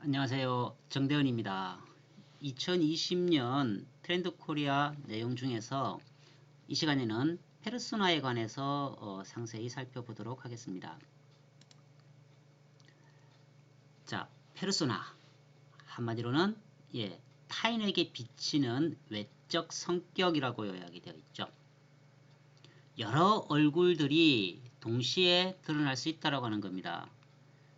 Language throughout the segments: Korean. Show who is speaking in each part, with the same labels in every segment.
Speaker 1: 안녕하세요. 정대현입니다. 2020년 트렌드 코리아 내용 중에서 이 시간에는 페르소나에 관해서 상세히 살펴보도록 하겠습니다. 자, 페르소나 한마디로는 타인에게 비치는 외적 성격이라고 요약이 되어 있죠. 여러 얼굴들이 동시에 드러날 수 있다고 하는 겁니다.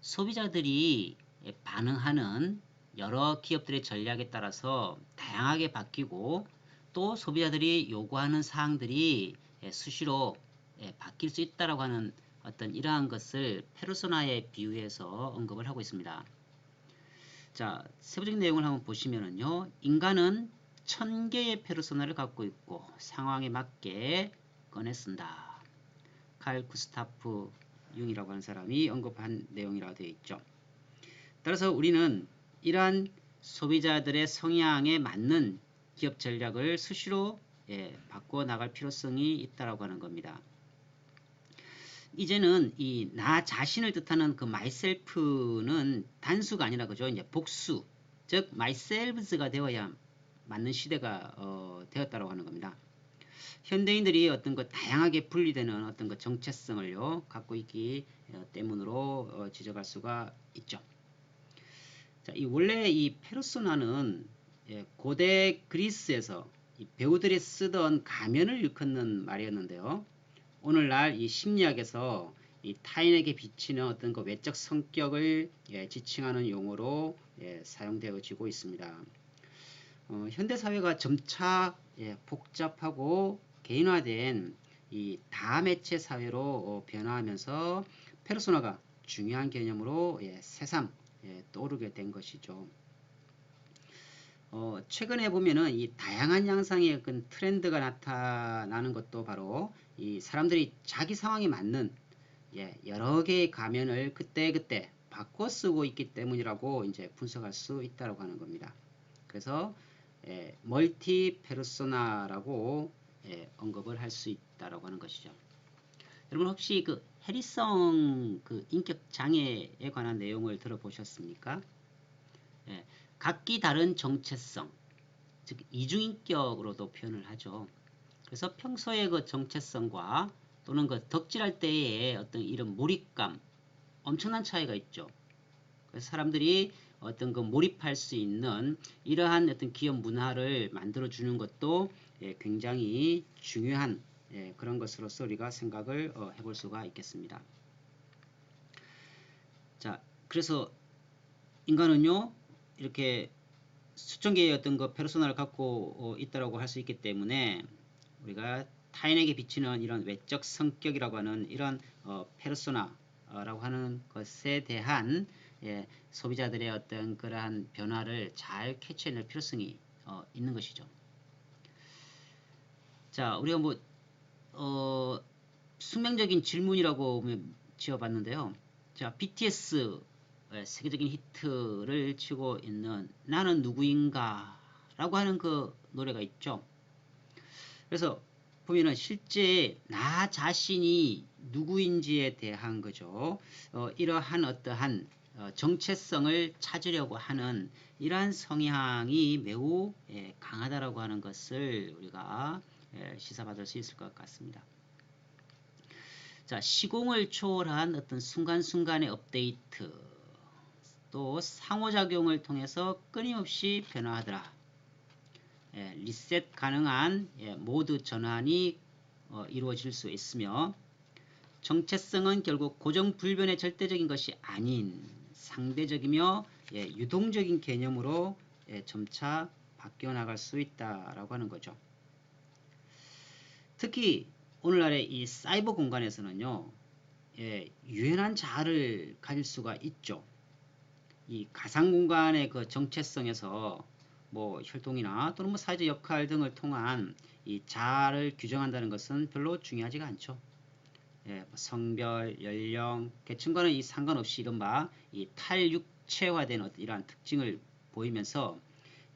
Speaker 1: 소비자들이 반응하는 여러 기업들의 전략에 따라서 다양하게 바뀌고 또 소비자들이 요구하는 사항들이 수시로 바뀔 수 있다고 하는 어떤 이러한 것을 페르소나에 비유해서 언급을 하고 있습니다. 자, 세부적인 내용을 한번 보시면은요, 인간은 1000개의 페르소나를 갖고 있고 상황에 맞게 꺼내 쓴다. 칼 구스타프 융이라고 하는 사람이 언급한 내용이라고 되어 있죠. 따라서 우리는 이러한 소비자들의 성향에 맞는 기업 전략을 수시로 바꿔 나갈 필요성이 있다고 하는 겁니다. 이제는 이 나 자신을 뜻하는 그 myself는 단수가 아니라 그죠. 이제 복수, 즉 myselves가 되어야 맞는 시대가 되었다고 하는 겁니다. 현대인들이 어떤 것 다양하게 분리되는 어떤 것 정체성을요 갖고 있기 때문으로 지적할 수가 있죠. 자, 원래 이 페르소나는 고대 그리스에서 이 배우들이 쓰던 가면을 일컫는 말이었는데요. 오늘날 이 심리학에서 이 타인에게 비치는 어떤 그 외적 성격을 지칭하는 용어로 사용되어지고 있습니다. 현대 사회가 점차 복잡하고 개인화된 이 다매체 사회로 변화하면서 페르소나가 중요한 개념으로 새삼 떠오르게 된 것이죠. 최근에 보면은 이 다양한 양상의 어떤 트렌드가 나타나는 것도 바로 이 사람들이 자기 상황에 맞는 여러 개의 가면을 그때그때 바꿔 쓰고 있기 때문이라고 이제 분석할 수 있다고 하는 겁니다. 그래서 멀티 페르소나라고 언급을 할 수 있다고 하는 것이죠. 여러분 혹시 그 해리성 그 인격 장애에 관한 내용을 들어보셨습니까? 각기 다른 정체성, 즉 이중인격으로도 표현을 하죠. 그래서 평소의 그 정체성과 또는 그 덕질할 때의 어떤 이런 몰입감, 엄청난 차이가 있죠. 그래서 사람들이 어떤 그 몰입할 수 있는 이러한 어떤 기업 문화를 만들어 주는 것도 굉장히 중요한 그런 것으로서 우리가 생각을 해볼 수가 있겠습니다. 자, 그래서 인간은요 이렇게 수천 개의 어떤 그 페르소나를 갖고 있다라고 할 수 있기 때문에 우리가 타인에게 비치는 이런 외적 성격이라고 하는 이런 페르소나라고 하는 것에 대한 소비자들의 어떤 그러한 변화를 잘 캐치해낼 필요성이 있는 것이죠. 자, 우리가 뭐 숙명적인 질문이라고 지어봤는데요. 자, BTS 세계적인 히트를 치고 있는 나는 누구인가 라고 하는 그 노래가 있죠. 그래서 보면은 실제 나 자신이 누구인지에 대한 거죠. 이러한 어떠한 정체성을 찾으려고 하는 이러한 성향이 매우 강하다라고 하는 것을 우리가 시사받을 수 있을 것 같습니다. 자, 시공을 초월한 어떤 순간순간의 업데이트, 또 상호작용을 통해서 끊임없이 변화하더라. 리셋 가능한 모드 전환이 이루어질 수 있으며 정체성은 결국 고정불변의 절대적인 것이 아닌 상대적이며 유동적인 개념으로 점차 바뀌어 나갈 수 있다라고 하는 거죠. 특히 오늘날의 이 사이버 공간에서는요, 유연한 자아를 가질 수가 있죠. 이 가상 공간의 그 정체성에서 뭐 혈통이나 또는 뭐 사회적 역할 등을 통한 이 자아를 규정한다는 것은 별로 중요하지가 않죠. 뭐 성별, 연령, 계층과는 이 상관없이 이른바 이 탈육체화된 이러한 특징을 보이면서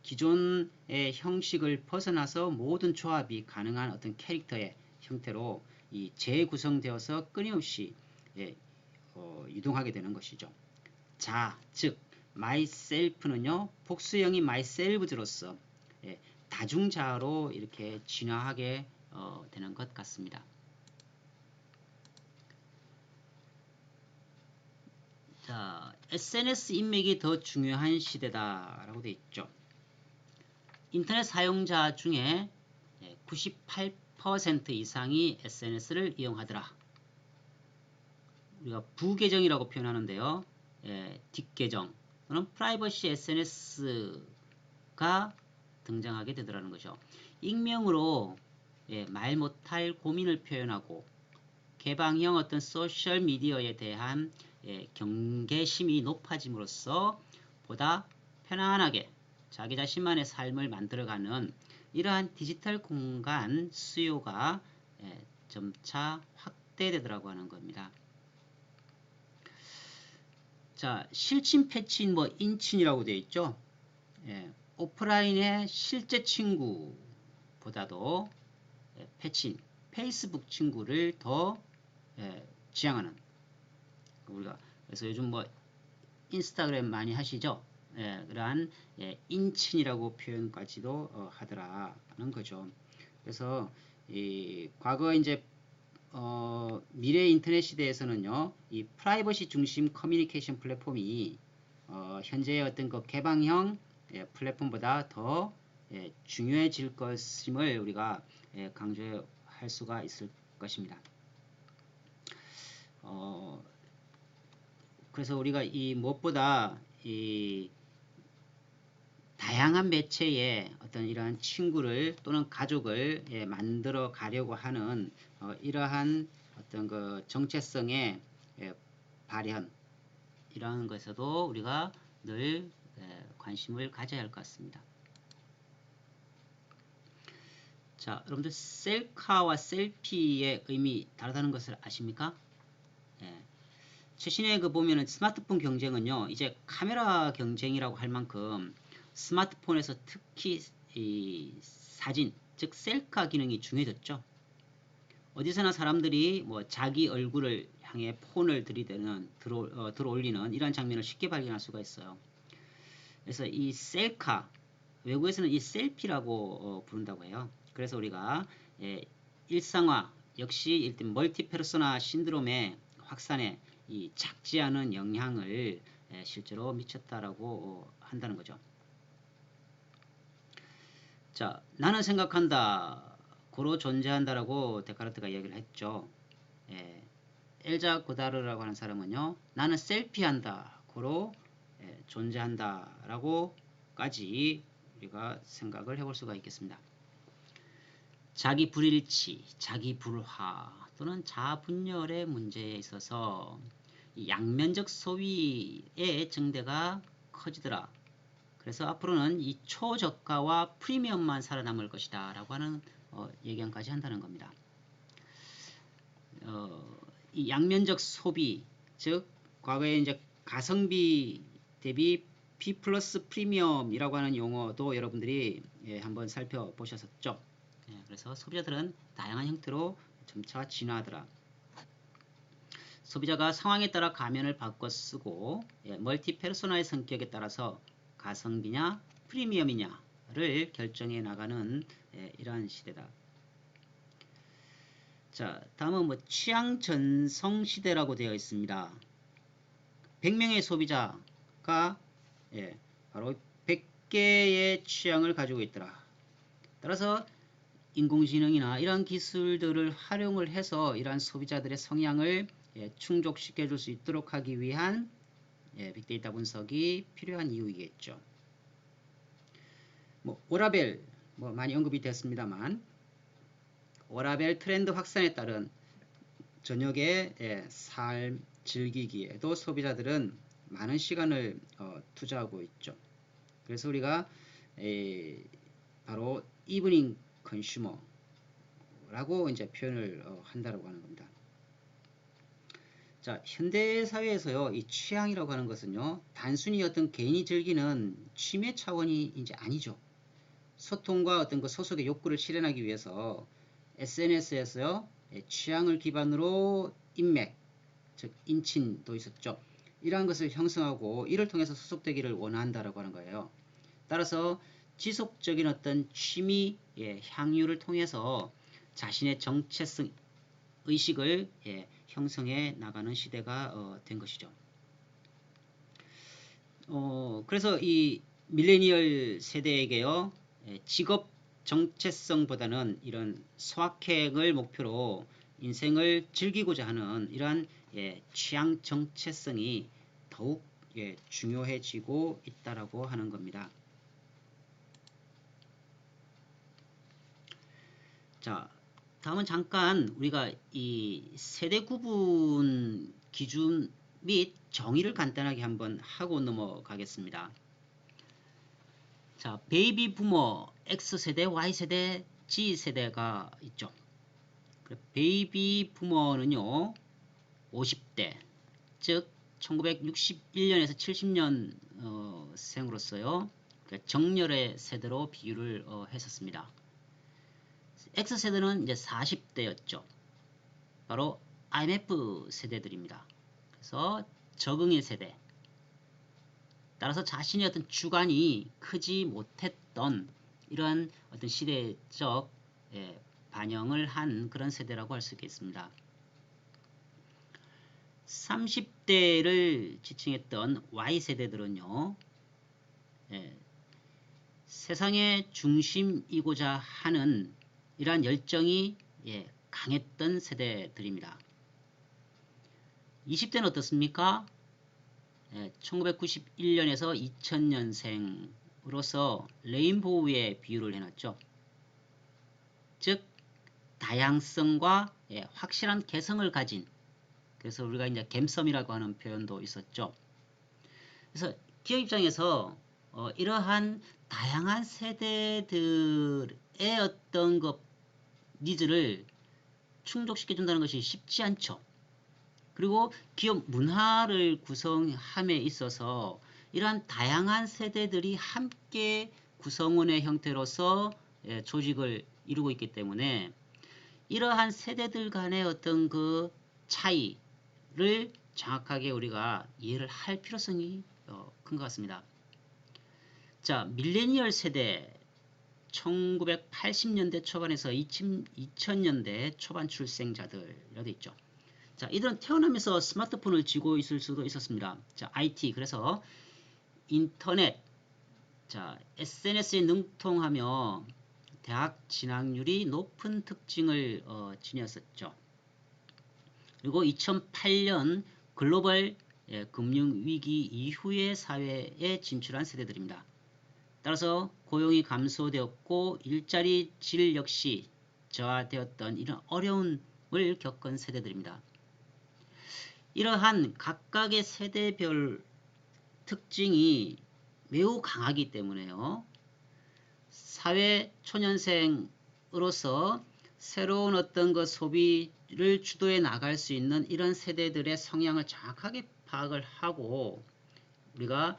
Speaker 1: 기존의 형식을 벗어나서 모든 조합이 가능한 어떤 캐릭터의 형태로 이 재구성되어서 끊임없이 유동하게 되는 것이죠. 자, 즉 myself는요 복수형인 myself로서 예, 다중자로 이렇게 진화하게 되는 것 같습니다. 자, SNS 인맥이 더 중요한 시대다라고 되어 있죠. 인터넷 사용자 중에 98% 이상이 SNS를 이용하더라. 우리가 부계정이라고 표현하는데요. 뒷계정 또는 프라이버시 SNS가 등장하게 되더라는 거죠. 익명으로 말 못할 고민을 표현하고 개방형 어떤 소셜 미디어에 대한 경계심이 높아짐으로써 보다 편안하게 자기 자신만의 삶을 만들어가는 이러한 디지털 공간 수요가 점차 확대되더라고 하는 겁니다. 자, 실친, 패친, 인친이라고 되어 있죠. 오프라인의 실제 친구보다도 패친, 페이스북 친구를 더 지향하는 우리가 그래서 요즘 인스타그램 많이 하시죠. 그러한 인친이라고 표현까지도 하더라는 거죠. 그래서 과거 이제 미래 인터넷 시대에서는요, 이 프라이버시 중심 커뮤니케이션 플랫폼이 현재의 어떤 그 개방형 플랫폼보다 더 중요해질 것임을 우리가 강조할 수가 있을 것입니다. 그래서 우리가 이 무엇보다 이 다양한 매체의 어떤 이러한 친구를 또는 가족을 만들어 가려고 하는 이러한 어떤 그 정체성의 발현 이러한 것에도 우리가 늘 관심을 가져야 할 것 같습니다. 자, 여러분들 셀카와 셀피의 의미 다르다는 것을 아십니까? 최신에 보면은 스마트폰 경쟁은요, 이제 카메라 경쟁이라고 할 만큼 스마트폰에서 특히 이 사진, 즉 셀카 기능이 중요해졌죠. 어디서나 사람들이 자기 얼굴을 향해 폰을 들어 올리는 이런 장면을 쉽게 발견할 수가 있어요. 그래서 이 셀카, 외국에서는 이 셀피라고 부른다고 해요. 그래서 우리가 일상화, 역시 일단 멀티페르소나 신드롬의 확산에 이 작지 않은 영향을 실제로 미쳤다라고 한다는 거죠. 자, 나는 생각한다, 고로 존재한다라고 데카르트가 이야기를 했죠. 엘자 고다르라고 하는 사람은요, 나는 셀피한다, 고로 존재한다라고까지 우리가 생각을 해볼 수가 있겠습니다. 자기 불일치, 자기 불화 또는 자아분열의 문제에 있어서 양면적 소비의 증대가 커지더라. 그래서 앞으로는 이 초저가와 프리미엄만 살아남을 것이다 라고 하는 예견까지 한다는 겁니다. 이 양면적 소비, 즉 과거에 이제 가성비 대비 P 플러스 프리미엄이라고 하는 용어도 여러분들이 한번 살펴보셨었죠. 그래서 소비자들은 다양한 형태로 점차 진화하더라. 소비자가 상황에 따라 가면을 바꿔 쓰고 멀티 페르소나의 성격에 따라서 가성비냐 프리미엄이냐를 결정해 나가는 이러한 시대다. 자, 다음은 취향 전성 시대라고 되어 있습니다. 100명의 소비자가 바로 100개의 취향을 가지고 있더라. 따라서 인공지능이나 이런 기술들을 활용을 해서 이러한 소비자들의 성향을 충족시켜 줄 수 있도록 하기 위한 빅데이터 분석이 필요한 이유이겠죠. 워라벨 많이 언급이 됐습니다만 워라벨 트렌드 확산에 따른 저녁의 삶 즐기기에도 소비자들은 많은 시간을 투자하고 있죠. 그래서 우리가 바로 이브닝 컨슈머라고 이제 표현을 한다고 하는 겁니다. 자, 현대 사회에서요, 이 취향이라고 하는 것은요, 단순히 어떤 개인이 즐기는 취미 차원이 이제 아니죠. 소통과 어떤 그 소속의 욕구를 실현하기 위해서 SNS에서요, 취향을 기반으로 인맥, 즉 인친도 있었죠. 이러한 것을 형성하고 이를 통해서 소속되기를 원한다라고 하는 거예요. 따라서 지속적인 어떤 취미 향유를 통해서 자신의 정체성 의식을 형성해 나가는 시대가 된 것이죠. 그래서 이 밀레니얼 세대에게요, 직업 정체성보다는 이런 소확행을 목표로 인생을 즐기고자 하는 이러한 취향 정체성이 더욱 중요해지고 있다라고 하는 겁니다. 자, 다음은 잠깐 우리가 이 세대 구분 기준 및 정의를 간단하게 한번 하고 넘어가겠습니다. 자, 베이비 부머 X세대, Y세대, G세대가 있죠. 베이비 부머는요, 50대, 즉 1961년에서 70년 생으로서요, 정렬의 세대로 비유를 했었습니다. X세대는 이제 40대였죠. 바로 IMF 세대들입니다. 그래서 적응의 세대. 따라서 자신의 어떤 주관이 크지 못했던 이러한 어떤 시대적 반영을 한 그런 세대라고 할 수 있겠습니다. 30대를 지칭했던 Y세대들은요, 세상의 중심이고자 하는 이러한 열정이 강했던 세대들입니다. 20대는 어떻습니까? 1991년에서 2000년생으로서 레인보우의 비유를 해놨죠. 즉 다양성과 확실한 개성을 가진, 그래서 우리가 이제 갬섬이라고 하는 표현도 있었죠. 그래서 기업 입장에서 이러한 다양한 세대들의 어떤 그 니즈를 충족시켜 준다는 것이 쉽지 않죠. 그리고 기업 문화를 구성함에 있어서 이러한 다양한 세대들이 함께 구성원의 형태로서 조직을 이루고 있기 때문에 이러한 세대들 간의 어떤 그 차이를 정확하게 우리가 이해를 할 필요성이 큰 것 같습니다. 자, 밀레니얼 세대 1980년대 초반에서 2000년대 초반 출생자들이라고 있죠. 자, 이들은 태어나면서 스마트폰을 쥐고 있을 수도 있었습니다. 자, IT, 그래서 인터넷, 자, SNS에 능통하며 대학 진학률이 높은 특징을 지녔었죠. 그리고 2008년 글로벌 금융위기 이후의 사회에 진출한 세대들입니다. 따라서 고용이 감소되었고 일자리 질 역시 저하되었던 이런 어려움을 겪은 세대들입니다. 이러한 각각의 세대별 특징이 매우 강하기 때문에요. 사회 초년생으로서 새로운 어떤 그 소비를 주도해 나갈 수 있는 이런 세대들의 성향을 정확하게 파악을 하고 우리가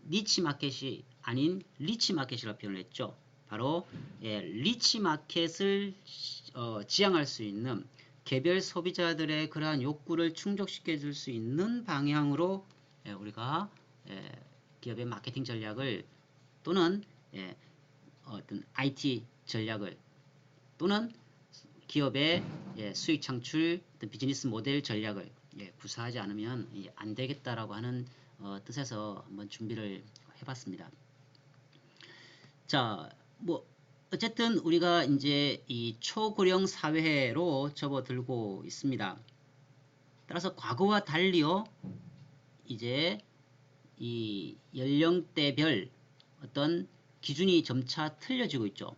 Speaker 1: 니치 마켓이 아닌 리치 마켓이라고 표현을 했죠. 바로 리치 마켓을 지향할 수 있는 개별 소비자들의 그러한 욕구를 충족시켜 줄 수 있는 방향으로 우리가 기업의 마케팅 전략을 또는 어떤 IT 전략을 또는 기업의 수익 창출 비즈니스 모델 전략을 구사하지 않으면 안 되겠다라고 하는 뜻에서 한번 준비를 해봤습니다. 자, 뭐 어쨌든 우리가 이제 이 초고령 사회로 접어들고 있습니다. 따라서 과거와 달리요, 이제 이 연령대별 어떤 기준이 점차 틀려지고 있죠.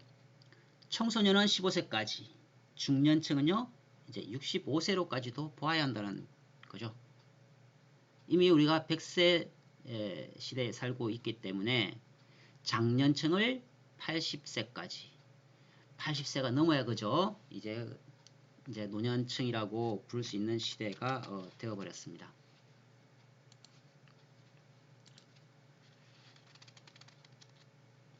Speaker 1: 청소년은 15세까지, 중년층은요, 이제 65세로까지도 보아야 한다는 거죠. 이미 우리가 100세 시대에 살고 있기 때문에 장년층을 80세까지, 80세가 넘어야 그죠? 이제 노년층이라고 부를 수 있는 시대가 되어버렸습니다.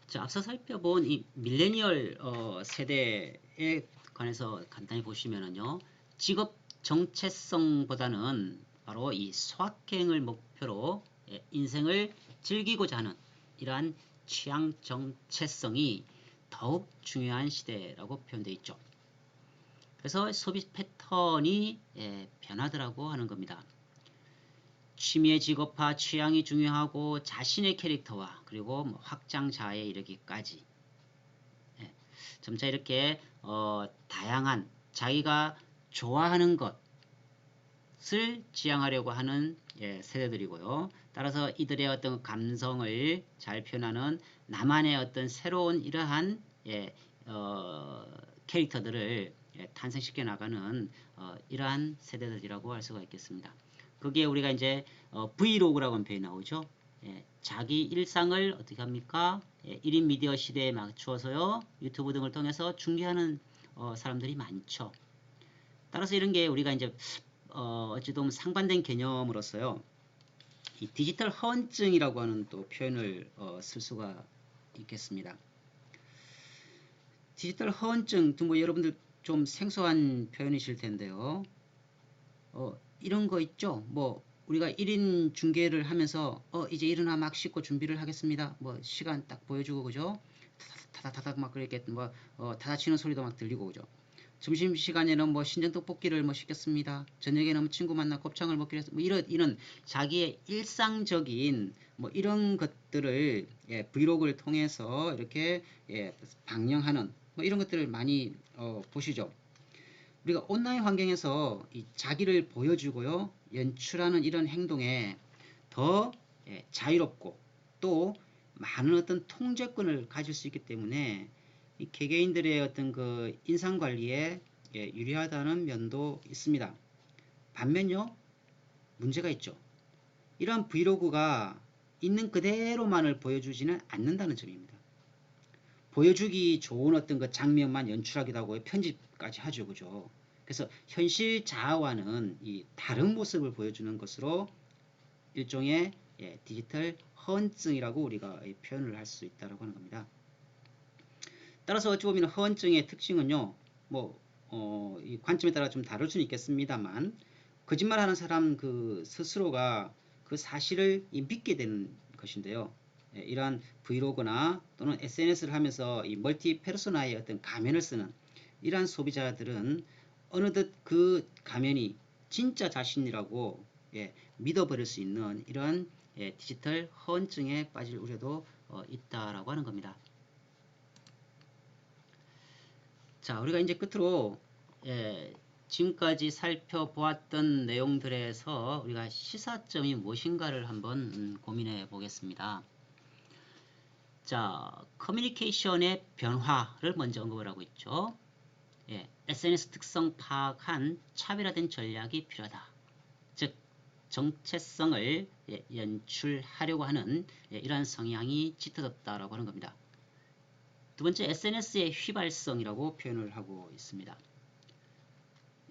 Speaker 1: 자, 앞서 살펴본 이 밀레니얼 세대에 관해서 간단히 보시면은요, 직업 정체성보다는 바로 이 소확행을 목표로 인생을 즐기고자 하는 이러한 취향 정체성이 더욱 중요한 시대라고 표현되어 있죠. 그래서 소비 패턴이 변하더라고 하는 겁니다. 취미의 직업화, 취향이 중요하고 자신의 캐릭터와 그리고 뭐 확장자에 이르기까지 점차 이렇게 다양한 자기가 좋아하는 것을 지향하려고 하는 세대들이고요. 따라서 이들의 어떤 감성을 잘 표현하는 나만의 어떤 새로운 이러한 캐릭터들을 탄생시켜 나가는 이러한 세대들이라고 할 수가 있겠습니다. 거기에 우리가 이제 브이로그라고 하는 표현이 나오죠. 자기 일상을 어떻게 합니까? 1인 미디어 시대에 맞추어서요. 유튜브 등을 통해서 중계하는 사람들이 많죠. 따라서 이런 게 우리가 이제 어찌 보면 상반된 개념으로서요. 이 디지털 허언증이라고 하는 또 표현을 쓸 수가 있겠습니다. 디지털 허언증, 뭐 여러분들 좀 생소한 표현이실 텐데요. 이런 거 있죠. 뭐 우리가 1인 중계를 하면서 이제 일어나 막 씻고 준비를 하겠습니다. 뭐 시간 딱 보여주고 그죠? 타닥타닥 막 그렇게 뭐 타다치는 소리도 막 들리고 그죠? 점심시간에는 뭐 신전 떡볶이를 뭐 시켰습니다. 저녁에는 친구 만나 곱창을 먹기로 해서 뭐 이런 자기의 일상적인 뭐 이런 것들을 브이로그를 통해서 이렇게 방영하는 뭐 이런 것들을 많이 보시죠. 우리가 온라인 환경에서 이 자기를 보여주고요 연출하는 이런 행동에 더 자유롭고 또 많은 어떤 통제권을 가질 수 있기 때문에 이 개개인들의 어떤 그 인상 관리에 유리하다는 면도 있습니다. 반면요 문제가 있죠. 이러한 브이로그가 있는 그대로만을 보여주지는 않는다는 점입니다. 보여주기 좋은 어떤 그 장면만 연출하기도 하고 편집까지 하죠. 그죠? 그래서 현실 자아와는 이 다른 모습을 보여주는 것으로 일종의 디지털 허언증이라고 우리가 표현을 할 수 있다고 하는 겁니다. 따라서 어찌 보면 허언증의 특징은요. 이 관점에 따라 좀 다를 수는 있겠습니다만 거짓말하는 사람 그 스스로가 그 사실을 믿게 되는 것인데요. 이러한 브이로그나 또는 SNS를 하면서 이 멀티 페르소나의 어떤 가면을 쓰는 이러한 소비자들은 어느덧 그 가면이 진짜 자신이라고 믿어버릴 수 있는 이러한 디지털 허언증에 빠질 우려도 있다라고 하는 겁니다. 자, 우리가 이제 끝으로 지금까지 살펴보았던 내용들에서 우리가 시사점이 무엇인가를 한번 고민해 보겠습니다. 자, 커뮤니케이션의 변화를 먼저 언급을 하고 있죠. SNS 특성 파악한 차별화된 전략이 필요하다. 즉, 정체성을 연출하려고 하는 이러한 성향이 짙어졌다라고 하는 겁니다. 두 번째, SNS의 휘발성이라고 표현을 하고 있습니다.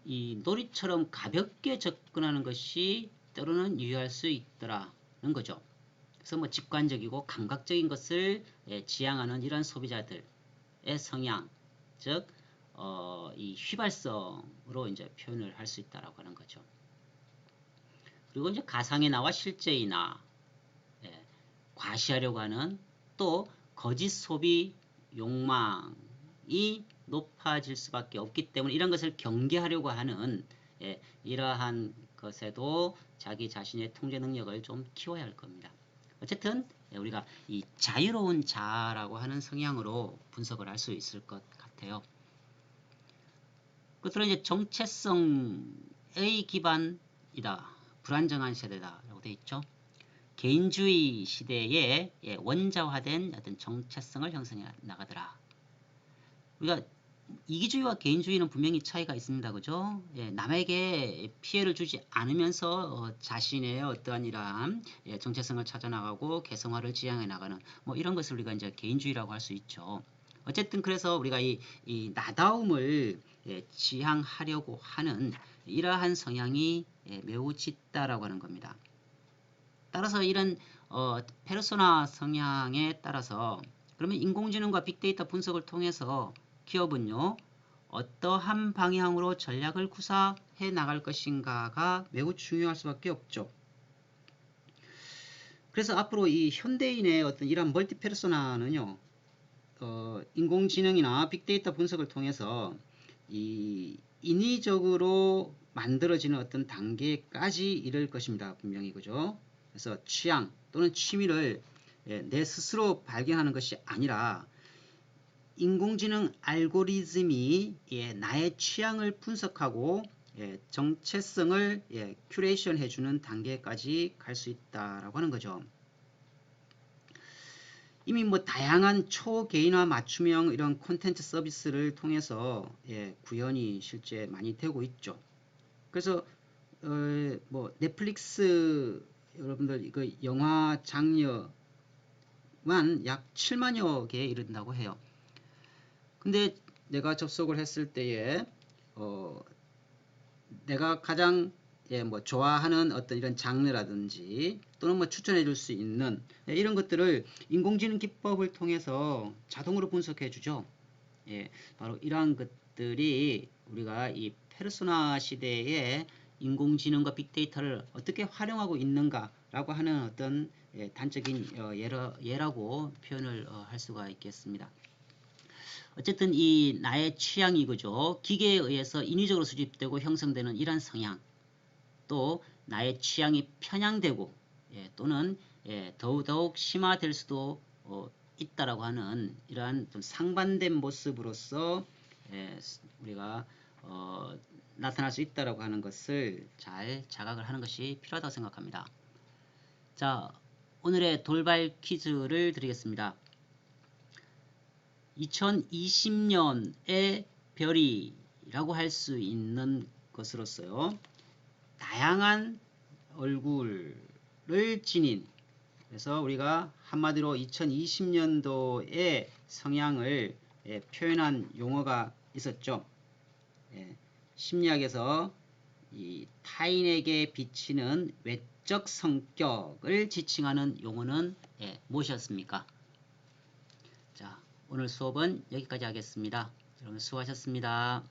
Speaker 1: 이 놀이처럼 가볍게 접근하는 것이 때로는 유효할 수 있더라는 거죠. 그래서 뭐 직관적이고 감각적인 것을 지향하는 이런 소비자들의 성향, 즉 이 휘발성으로 이제 표현을 할 수 있다라고 하는 거죠. 그리고 이제 가상의 나와 실제의 나, 과시하려고 하는 또 거짓 소비 욕망이 높아질 수밖에 없기 때문에 이런 것을 경계하려고 하는 이러한 것에도 자기 자신의 통제 능력을 좀 키워야 할 겁니다. 어쨌든 우리가 이 자유로운 자라고 하는 성향으로 분석을 할 수 있을 것 같아요. 끝으로 이제 정체성의 기반이다. 불안정한 세대다라고 되어 있죠. 개인주의 시대에 원자화된 어떤 정체성을 형성해 나가더라. 우리가 이기주의와 개인주의는 분명히 차이가 있습니다. 그죠? 남에게 피해를 주지 않으면서 자신의 어떠한 이러한 정체성을 찾아나가고 개성화를 지향해 나가는 뭐 이런 것을 우리가 이제 개인주의라고 할 수 있죠. 어쨌든 그래서 우리가 이 나다움을 지향하려고 하는 이러한 성향이 매우 짙다라고 하는 겁니다. 따라서 이런 페르소나 성향에 따라서 그러면 인공지능과 빅데이터 분석을 통해서 기업은요 어떠한 방향으로 전략을 구사해 나갈 것인가가 매우 중요할 수밖에 없죠. 그래서 앞으로 이 현대인의 어떤 이러한 멀티 페르소나는요, 인공지능이나 빅데이터 분석을 통해서 이 인위적으로 만들어지는 어떤 단계까지 이를 것입니다. 분명히. 그죠? 그래서 취향 또는 취미를 내 스스로 발견하는 것이 아니라 인공지능 알고리즘이 나의 취향을 분석하고 정체성을 큐레이션 해주는 단계까지 갈 수 있다라고 하는 거죠. 이미 뭐 다양한 초개인화 맞춤형 이런 콘텐츠 서비스를 통해서 구현이 실제 많이 되고 있죠. 그래서 뭐 넷플릭스 여러분들 이거 영화 장르만 약 7만여 개에 이른다고 해요. 근데 내가 접속을 했을 때에 내가 가장 뭐 좋아하는 어떤 이런 장르라든지 또는 뭐 추천해 줄 수 있는 이런 것들을 인공지능 기법을 통해서 자동으로 분석해 주죠. 바로 이러한 것들이 우리가 이 페르소나 시대에 인공지능과 빅데이터를 어떻게 활용하고 있는가라고 하는 어떤 단적인 예라고 표현을 할 수가 있겠습니다. 어쨌든 이 나의 취향이 그죠. 기계에 의해서 인위적으로 수집되고 형성되는 이러한 성향, 또 나의 취향이 편향되고 또는 더더욱 심화될 수도 있다라고 하는 이러한 좀 상반된 모습으로서 우리가 나타날 수 있다라고 하는 것을 잘 자각을 하는 것이 필요하다고 생각합니다. 자, 오늘의 돌발 퀴즈를 드리겠습니다. 2020년의 별이라고 할 수 있는 것으로서요. 다양한 얼굴을 지닌, 그래서 우리가 한마디로 2020년도의 성향을 표현한 용어가 있었죠. 심리학에서 이 타인에게 비치는 외적 성격을 지칭하는 용어는 무엇이었습니까? 자, 오늘 수업은 여기까지 하겠습니다. 여러분 수고하셨습니다.